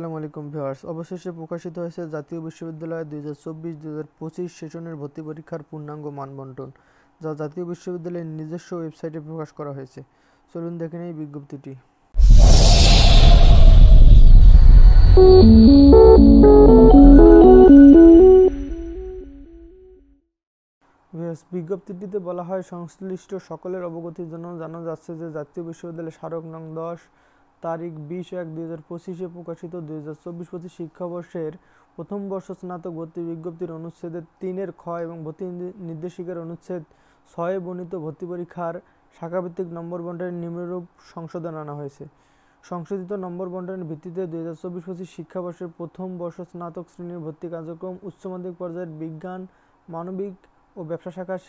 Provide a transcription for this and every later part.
আসসালামু আলাইকুম ভিউয়ার্স, অবশেষে প্রকাশিত হয়েছে জাতীয় বিশ্ববিদ্যালয় 2024-2025 সেশনের ভর্তি পরীক্ষার পূর্ণাঙ্গ মানবণ্টন, যা জাতীয় বিশ্ববিদ্যালয়ের নিজস্ব ওয়েবসাইটে প্রকাশ করা হয়েছে। চলুন দেখে নেই বিজ্ঞপ্তিটি। বিজ্ঞপ্তিটিতে বলা হয়, সংশ্লিষ্ট সকলের অবগতির জন্য জানা যাচ্ছে যে জাতীয় বিশ্ববিদ্যালয়ের স্মারক নং 10 তারিখ 20/1/2025 প্রকাশিত 2024-25 শিক্ষাবর্ষের প্রথম বর্ষ স্নাতক ভর্তি বিজ্ঞপ্তির অনুচ্ছেদের 3-এর খ এবং ভর্তি নির্দেশিকার অনুচ্ছেদ 6 বর্ণিত ভর্তি পরীক্ষার শাখাভিত্তিক নম্বর বন্টনের নিম্নরূপ সংশোধন আনা হয়েছে। সংশোধিত নম্বর বন্টনের ভিত্তিতে 2024-25 শিক্ষাবর্ষের প্রথম বর্ষ স্নাতক শ্রেণীর ভর্তি কার্যক্রম উচ্চ মাধ্যমিক পর্যায়ের বিজ্ঞান, মানবিক ও ব্যবসা শাখার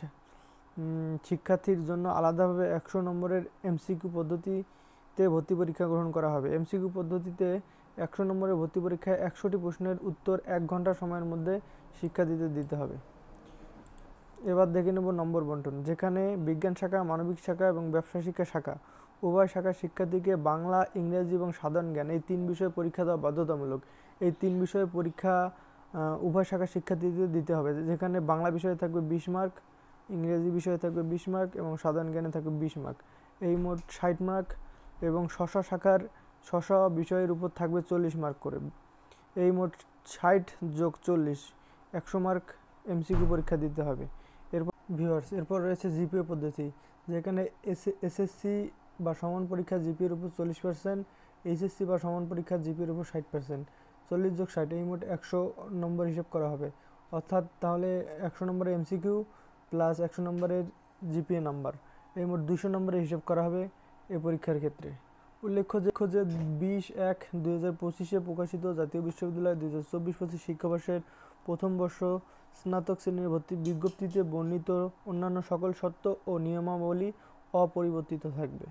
শিক্ষার্থীর জন্য আলাদাভাবে 100 নম্বরের এমসিকিউ পদ্ধতিতে ভর্তি পরীক্ষা গ্রহণ করা হবে। এমসিকিউ পদ্ধতিতে 100 নম্বরের ভর্তি পরীক্ষায় 100টি প্রশ্নের উত্তর 1 ঘন্টা সময়ের মধ্যে শিক্ষার্থীদের দিতে হবে। এবার দেখে নেব নম্বর বন্টন, যেখানে বিজ্ঞান শাখা, মানবিক শাখা এবং ব্যবসা শিক্ষা শাখা উভয় শাখার শিক্ষার্থীকে বাংলা, ইংরেজি এবং সাধারণ জ্ঞান এই 3 বিষয়ে পরীক্ষা দেওয়া বাধ্যতামূলক। এই 3 বিষয়ে পরীক্ষা উভয় শাখার শিক্ষার্থীদের দিতে হবে, যেখানে বাংলা বিষয়ে থাকবে 20 মার্ক, ইংরেজি বিষয়ে থাকবে 20 মার্ক এবং সাধারণ জ্ঞানে থাকবে 20 মার্ক। এই মোট 60 মার্ক এবং স্ব শাখার স্ব বিষয়ের উপর থাকবে 40 মার্ক করে। এই মোট 60 যোগ 40 100 মার্ক এমসিকিউ পরীক্ষা দিতে হবে। এরপর রয়েছে জিপিএ পদ্ধতি, যেখানে এসএসসি বা সমান পরীক্ষা জিপিএর উপর 40%, এইচএসসি বা সমান পরীক্ষা জিপিএর উপর 60%, 40 যোগ 60 এই মোট 100 নম্বর হিসেব করা হবে। অর্থাৎ তাহলে 100 নম্বরের এমসিকিউ প্লাস 100 নম্বরের জিপিএ নাম্বার, এই মোট 200 নম্বরের হিসেব করা হবে এই পরীক্ষার ক্ষেত্রে। উল্লেখ্য যে 20/1/2025 প্রকাশিত জাতীয় বিশ্ববিদ্যালয় 2024-25 শিক্ষাবর্ষের প্রথম বর্ষ স্নাতক শ্রেণীর ভর্তি বিজ্ঞপ্তিতে বর্ণিত অন্যান্য সকল শর্ত ও নিয়মাবলী অপরিবর্তিত থাকবে।